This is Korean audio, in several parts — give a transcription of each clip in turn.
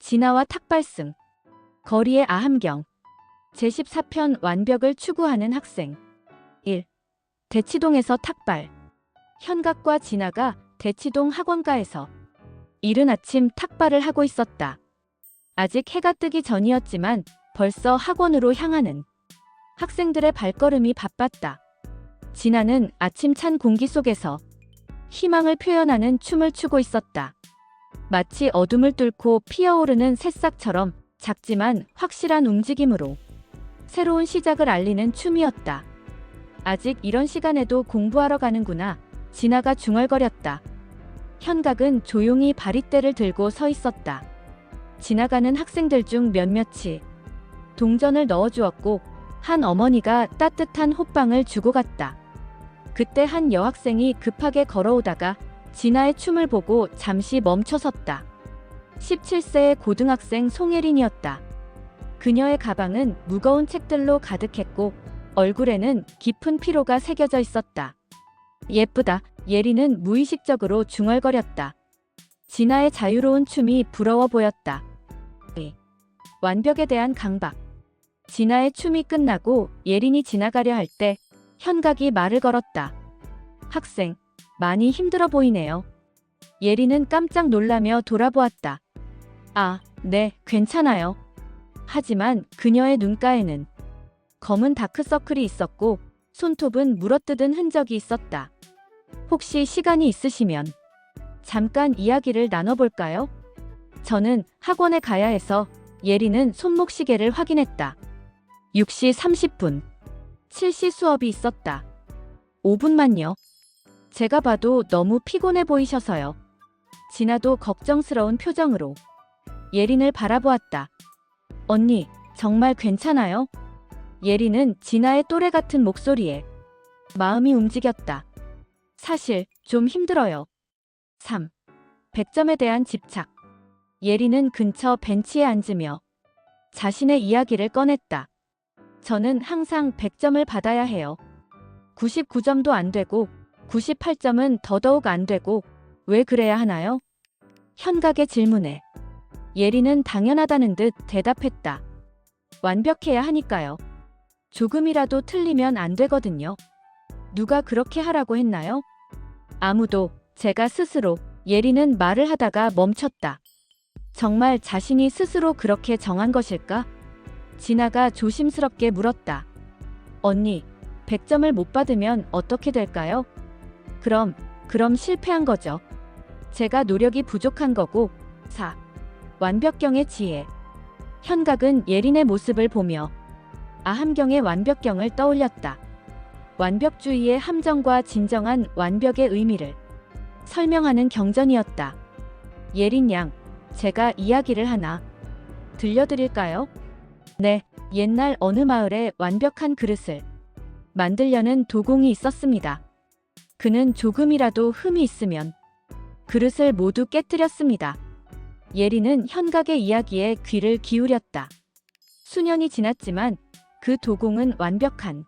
진아와 탁발승. 거리의 아함경. 제14편 완벽을 추구하는 학생. 1. 대치동에서 탁발. 현각과 진아가 대치동 학원가에서 이른 아침 탁발을 하고 있었다. 아직 해가 뜨기 전이었지만 벌써 학원으로 향하는 학생들의 발걸음이 바빴다. 진아는 아침 찬 공기 속에서 희망을 표현하는 춤을 추고 있었다. 마치 어둠을 뚫고 피어오르는 새싹처럼 작지만 확실한 움직임으로 새로운 시작을 알리는 춤이었다. 아직 이런 시간에도 공부하러 가는구나. 진아가 중얼거렸다. 현각은 조용히 바리떼를 들고 서 있었다. 지나가는 학생들 중 몇몇이 동전을 넣어주었고 한 어머니가 따뜻한 호빵을 주고 갔다. 그때 한 여학생이 급하게 걸어오다가 진아의 춤을 보고 잠시 멈춰섰다. 17세의 고등학생 송예린이었다. 그녀의 가방은 무거운 책들로 가득했고 얼굴에는 깊은 피로가 새겨져 있었다. 예쁘다. 예린은 무의식적으로 중얼거렸다. 진아의 자유로운 춤이 부러워 보였다. 완벽에 대한 강박. 진아의 춤이 끝나고 예린이 지나가려 할 때 현각이 말을 걸었다. 학생, 많이 힘들어 보이네요. 예린은 깜짝 놀라며 돌아보았다. 아, 네, 괜찮아요. 하지만 그녀의 눈가에는 검은 다크서클이 있었고 손톱은 물어뜯은 흔적이 있었다. 혹시 시간이 있으시면 잠깐 이야기를 나눠볼까요? 저는 학원에 가야 해서. 예린은 손목시계를 확인했다. 6시 30분. 7시 수업이 있었다. 5분만요. 제가 봐도 너무 피곤해 보이셔서요. 진아도 걱정스러운 표정으로 예린을 바라보았다. 언니, 정말 괜찮아요? 예린은 진아의 또래 같은 목소리에 마음이 움직였다. 사실 좀 힘들어요. 3. 100점에 대한 집착. 예린은 근처 벤치에 앉으며 자신의 이야기를 꺼냈다. 저는 항상 100점을 받아야 해요. 99점도 안 되고 98점은 더더욱 안 되고 왜 그래야 하나요? 현각의 질문에 예린은 당연하다는 듯 대답했다. 완벽해야 하니까요. 조금이라도 틀리면 안 되거든요. 누가 그렇게 하라고 했나요? 아무도. 제가 스스로. 예린은 말을 하다가 멈췄다. 정말 자신이 스스로 그렇게 정한 것일까? 진아가 조심스럽게 물었다. 언니, 100점을 못 받으면 어떻게 될까요? 그럼 실패한 거죠. 제가 노력이 부족한 거고. 4. 완벽경의 지혜. 현각은 예린의 모습을 보며 아함경의 완벽경을 떠올렸다. 완벽주의의 함정과 진정한 완벽의 의미를 설명하는 경전이었다. 예린 양, 제가 이야기를 하나 들려드릴까요? 네, 옛날 어느 마을에 완벽한 그릇을 만들려는 도공이 있었습니다. 그는 조금이라도 흠이 있으면 그릇을 모두 깨뜨렸습니다. 예린은 현각의 이야기에 귀를 기울였다. 수년이 지났지만 그 도공은 완벽한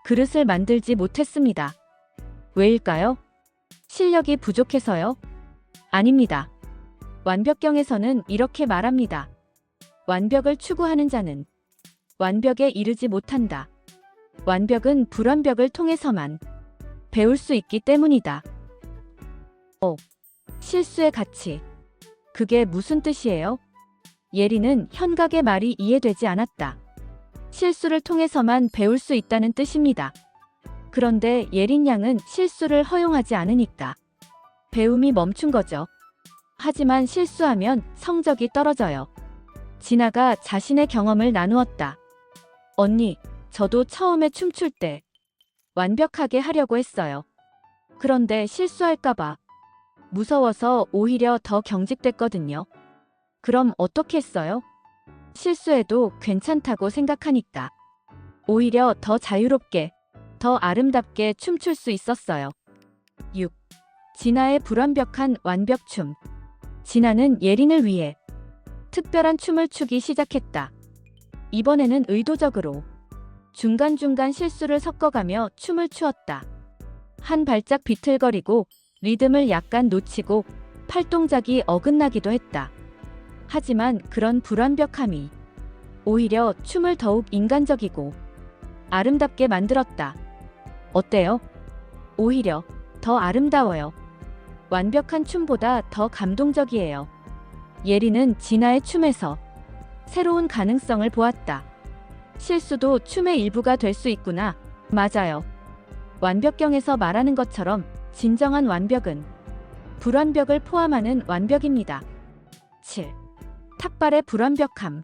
그릇을 만들지 못했습니다. 왜일까요? 실력이 부족해서요? 아닙니다. 완벽경에서는 이렇게 말합니다. 완벽을 추구하는 자는 완벽에 이르지 못한다. 완벽은 불완벽을 통해서만 배울 수 있기 때문이다. 실수의 가치. 그게 무슨 뜻이에요? 예린은 현각의 말이 이해되지 않았다. 실수를 통해서만 배울 수 있다는 뜻입니다. 그런데 예린 양은 실수를 허용하지 않으니까 배움이 멈춘 거죠. 하지만 실수하면 성적이 떨어져요. 진아가 자신의 경험을 나누었다. 언니, 저도 처음에 춤출 때 완벽하게 하려고 했어요. 그런데 실수할까봐 무서워서 오히려 더 경직됐거든요. 그럼 어떻게 했어요? 실수해도 괜찮다고 생각하니까. 오히려 더 자유롭게, 더 아름답게 춤출 수 있었어요. 6. 진아의 불완벽한 완벽춤. 진아는 예린을 위해 특별한 춤을 추기 시작했다. 이번에는 의도적으로 중간중간 실수를 섞어가며 춤을 추었다. 한 발짝 비틀거리고 리듬을 약간 놓치고 팔동작이 어긋나기도 했다. 하지만 그런 불완벽함이 오히려 춤을 더욱 인간적이고 아름답게 만들었다. 어때요? 오히려 더 아름다워요. 완벽한 춤보다 더 감동적이에요. 예리는 진아의 춤에서 새로운 가능성을 보았다. 실수도 춤의 일부가 될 수 있구나. 맞아요. 완벽경에서 말하는 것처럼 진정한 완벽은 불완벽을 포함하는 완벽입니다. 7. 탁발의 불완벽함.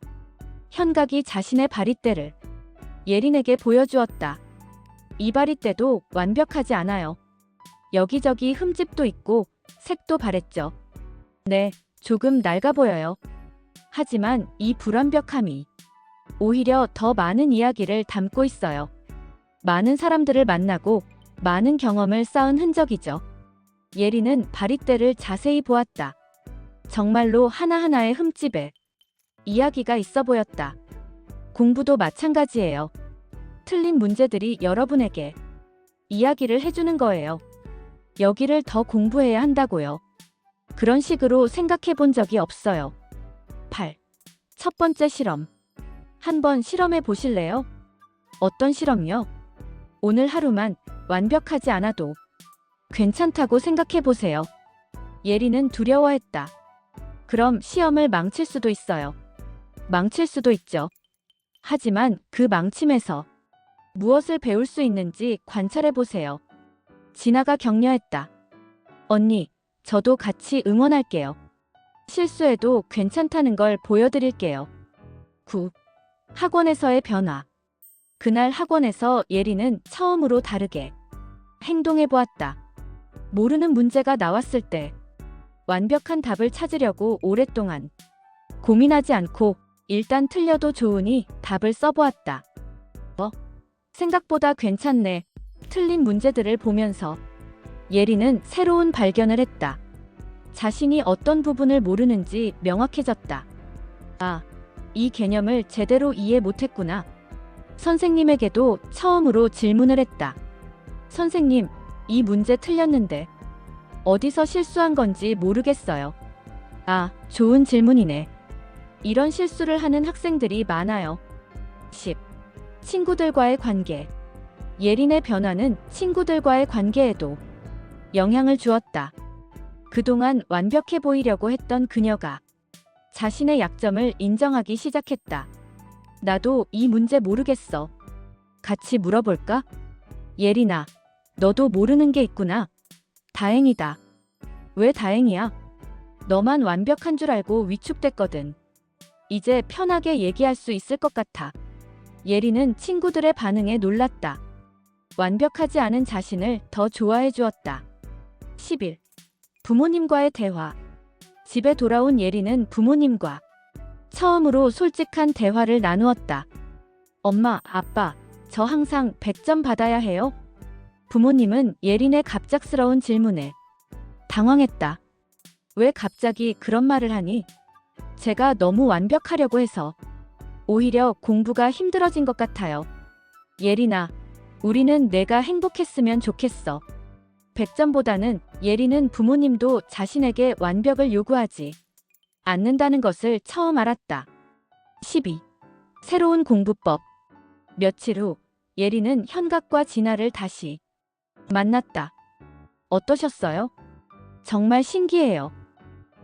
현각이 자신의 바리떼를 예린에게 보여주었다. 이 바리떼도 완벽하지 않아요. 여기저기 흠집도 있고 색도 바랬죠. 네, 조금 낡아 보여요. 하지만 이 불완벽함이 오히려 더 많은 이야기를 담고 있어요. 많은 사람들을 만나고 많은 경험을 쌓은 흔적이죠. 예린은 바리떼를 자세히 보았다. 정말로 하나하나의 흠집에 이야기가 있어 보였다. 공부도 마찬가지예요. 틀린 문제들이 여러분에게 이야기를 해주는 거예요. 여기를 더 공부해야 한다고요. 그런 식으로 생각해 본 적이 없어요. 8. 첫 번째 실험. 한번 실험해 보실래요? 어떤 실험이요? 오늘 하루만 완벽하지 않아도 괜찮다고 생각해 보세요. 예린은 두려워했다. 그럼 시험을 망칠 수도 있어요. 망칠 수도 있죠. 하지만 그 망침에서 무엇을 배울 수 있는지 관찰해 보세요. 진아가 격려했다. 언니, 저도 같이 응원할게요. 실수해도 괜찮다는 걸 보여드릴게요. 9. 학원에서의 변화. 그날 학원에서 예린은 처음으로 다르게 행동해 보았다. 모르는 문제가 나왔을 때 완벽한 답을 찾으려고 오랫동안 고민하지 않고 일단 틀려도 좋으니 답을 써보았다. 생각보다 괜찮네. 틀린 문제들을 보면서 예린은 새로운 발견을 했다. 자신이 어떤 부분을 모르는지 명확해졌다. 아, 이 개념을 제대로 이해 못했구나. 선생님에게도 처음으로 질문을 했다. 선생님, 이 문제 틀렸는데 어디서 실수한 건지 모르겠어요. 아, 좋은 질문이네. 이런 실수를 하는 학생들이 많아요. 10. 친구들과의 관계. 예린의 변화는 친구들과의 관계에도 영향을 주었다. 그동안 완벽해 보이려고 했던 그녀가 자신의 약점을 인정하기 시작했다. 나도 이 문제 모르겠어. 같이 물어볼까? 예린아, 너도 모르는 게 있구나. 다행이다. 왜 다행이야? 너만 완벽한 줄 알고 위축됐거든. 이제 편하게 얘기할 수 있을 것 같아. 예린은 친구들의 반응에 놀랐다. 완벽하지 않은 자신을 더 좋아해 주었다. 11. 부모님과의 대화. 집에 돌아온 예린은 부모님과 처음으로 솔직한 대화를 나누었다. 엄마, 아빠, 저 항상 100점 받아야 해요? 부모님은 예린의 갑작스러운 질문에 당황했다. 왜 갑자기 그런 말을 하니? 제가 너무 완벽하려고 해서 오히려 공부가 힘들어진 것 같아요. 예린아, 우리는 내가 행복했으면 좋겠어. 100점보다는 예린은 부모님도 자신에게 완벽을 요구하지 않는다는 것을 처음 알았다. 12. 새로운 공부법. 며칠 후 예린은 현각과 진아를 다시 만났다. 어떠셨어요? 정말 신기해요.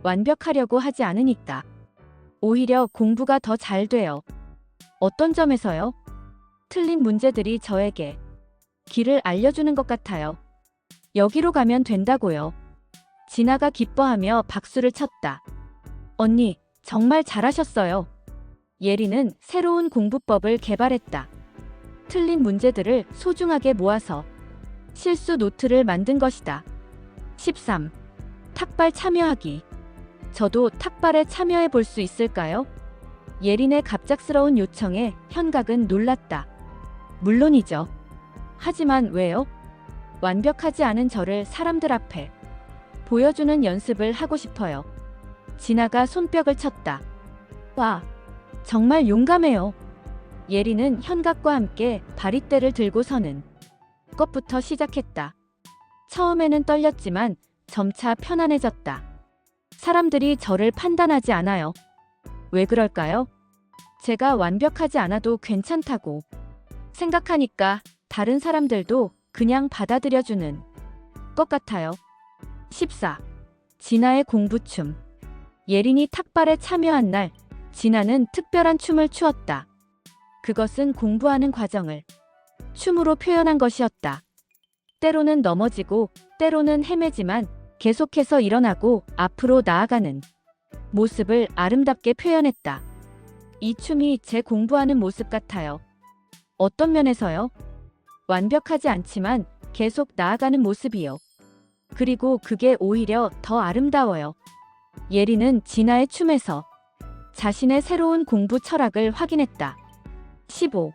완벽하려고 하지 않으니까 오히려 공부가 더 잘 돼요. 어떤 점에서요? 틀린 문제들이 저에게 길을 알려주는 것 같아요. 여기로 가면 된다고요. 진아가 기뻐하며 박수를 쳤다. 언니, 정말 잘하셨어요. 예린은 새로운 공부법을 개발했다. 틀린 문제들을 소중하게 모아서 실수 노트를 만든 것이다. 13. 탁발 참여하기. 저도 탁발에 참여해 볼 수 있을까요? 예린의 갑작스러운 요청에 현각은 놀랐다. 물론이죠. 하지만 왜요? 완벽하지 않은 저를 사람들 앞에 보여주는 연습을 하고 싶어요. 진아가 손뼉을 쳤다. 와, 정말 용감해요. 예린은 현각과 함께 바리떼를 들고 서는 것부터 시작했다. 처음에는 떨렸지만 점차 편안해졌다. 사람들이 저를 판단하지 않아요. 왜 그럴까요? 제가 완벽하지 않아도 괜찮다고 생각하니까 다른 사람들도 그냥 받아들여주는 것 같아요. 14. 진아의 공부춤. 예린이 탁발에 참여한 날, 진아는 특별한 춤을 추었다. 그것은 공부하는 과정을 춤으로 표현한 것이었다. 때로는 넘어지고, 때로는 헤매지만 계속해서 일어나고 앞으로 나아가는 모습을 아름답게 표현했다. 이 춤이 제 공부하는 모습 같아요. 어떤 면에서요? 완벽하지 않지만 계속 나아가는 모습이요. 그리고 그게 오히려 더 아름다워요. 예린은 진아의 춤에서 자신의 새로운 공부 철학을 확인했다. 15.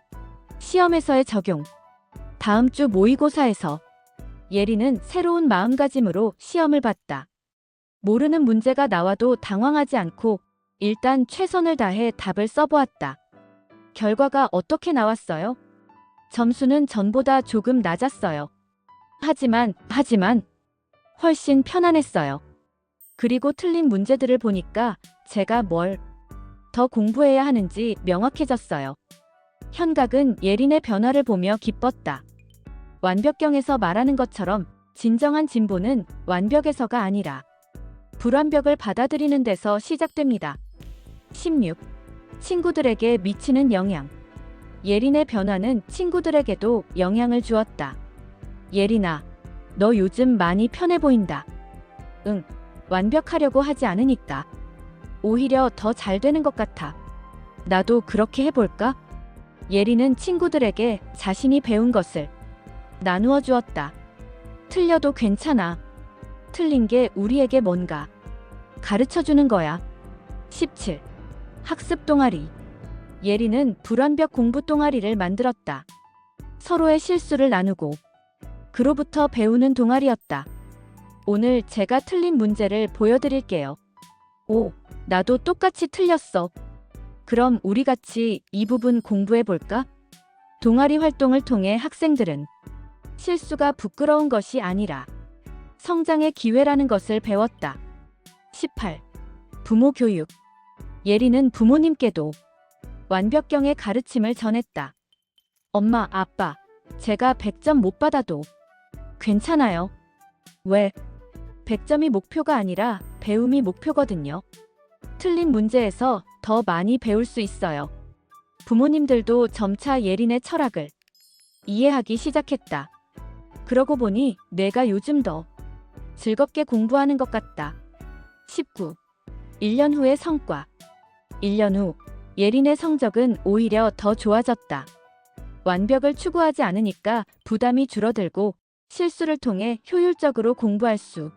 시험에서의 적용. 다음 주 모의고사에서 예린은 새로운 마음가짐으로 시험을 봤다. 모르는 문제가 나와도 당황하지 않고 일단 최선을 다해 답을 써보았다. 결과가 어떻게 나왔어요? 점수는 전보다 조금 낮았어요. 하지만 훨씬 편안했어요. 그리고 틀린 문제들을 보니까 제가 뭘 더 공부해야 하는지 명확해졌어요. 현각은 예린의 변화를 보며 기뻤다. 완벽경에서 말하는 것처럼 진정한 진보는 완벽에서가 아니라 불완벽을 받아들이는 데서 시작됩니다. 16. 친구들에게 미치는 영향. 예린의 변화는 친구들에게도 영향을 주었다. 예린아, 너 요즘 많이 편해 보인다. 응, 완벽하려고 하지 않으니까. 오히려 더 잘 되는 것 같아. 나도 그렇게 해볼까? 예린은 친구들에게 자신이 배운 것을 나누어 주었다. 틀려도 괜찮아. 틀린 게 우리에게 뭔가 가르쳐 주는 거야. 17. 학습 동아리. 예린은 불완벽 공부 동아리를 만들었다. 서로의 실수를 나누고 그로부터 배우는 동아리였다. 오늘 제가 틀린 문제를 보여드릴게요. 오, 나도 똑같이 틀렸어. 그럼 우리 같이 이 부분 공부해 볼까? 동아리 활동을 통해 학생들은 실수가 부끄러운 것이 아니라 성장의 기회라는 것을 배웠다. 18. 부모 교육. 예린은 부모님께도 완벽경의 가르침을 전했다. 엄마, 아빠, 제가 100점 못 받아도 괜찮아요. 왜? 100점이 목표가 아니라 배움이 목표거든요. 틀린 문제에서 더 많이 배울 수 있어요. 부모님들도 점차 예린의 철학을 이해하기 시작했다. 그러고 보니 내가 요즘 더 즐겁게 공부하는 것 같다. 19. 1년 후의 성과. 1년 후 예린의 성적은 오히려 더 좋아졌다. 완벽을 추구하지 않으니까 부담이 줄어들고 실수를 통해 효율적으로 공부할 수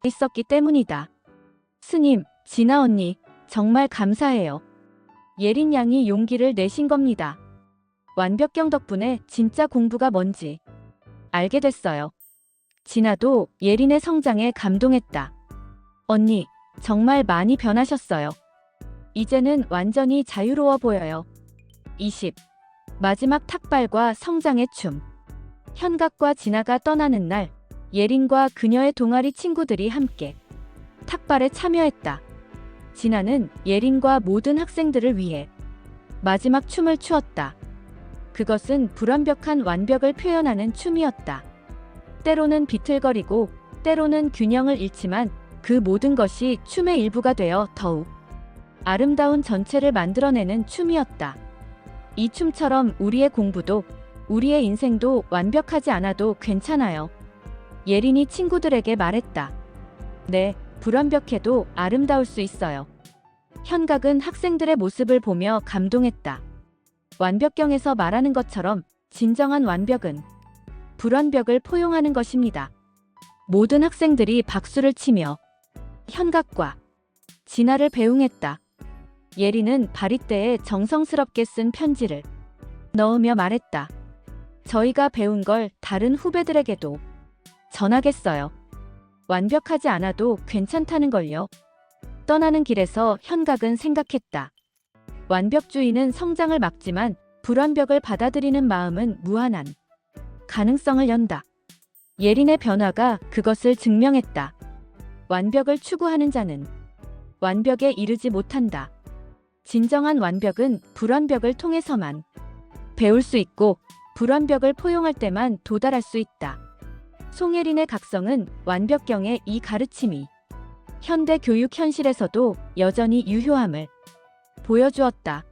있었기 때문이다. 스님, 진아 언니, 정말 감사해요. 예린 양이 용기를 내신 겁니다. 완벽경 덕분에 진짜 공부가 뭔지 알게 됐어요. 진아도 예린의 성장에 감동했다. 언니, 정말 많이 변하셨어요. 이제는 완전히 자유로워 보여요. 20. 마지막 탁발과 성장의 춤. 현각과 진아가 떠나는 날, 예린과 그녀의 동아리 친구들이 함께 탁발에 참여했다. 진아는 예린과 모든 학생들을 위해 마지막 춤을 추었다. 그것은 불완벽한 완벽을 표현하는 춤이었다. 때로는 비틀거리고 때로는 균형을 잃지만 그 모든 것이 춤의 일부가 되어 더욱 아름다운 전체를 만들어내는 춤이었다. 이 춤처럼 우리의 공부도 우리의 인생도 완벽하지 않아도 괜찮아요. 예린이 친구들에게 말했다. 네, 불완벽해도 아름다울 수 있어요. 현각은 학생들의 모습을 보며 감동했다. 완벽경에서 말하는 것처럼 진정한 완벽은 불완벽을 포용하는 것입니다. 모든 학생들이 박수를 치며 현각과 진아를 배웅했다. 예린은 바리대에 정성스럽게 쓴 편지를 넣으며 말했다. 저희가 배운 걸 다른 후배들에게도 전하겠어요. 완벽하지 않아도 괜찮다는 걸요. 떠나는 길에서 현각은 생각했다. 완벽주의는 성장을 막지만 불완벽을 받아들이는 마음은 무한한 가능성을 연다. 예린의 변화가 그것을 증명했다. 완벽을 추구하는 자는 완벽에 이르지 못한다. 진정한 완벽은 불완벽을 통해서만 배울 수 있고 불완벽을 포용할 때만 도달할 수 있다. 송예린의 각성은 완벽경의 이 가르침이 현대 교육 현실에서도 여전히 유효함을 보여주었다.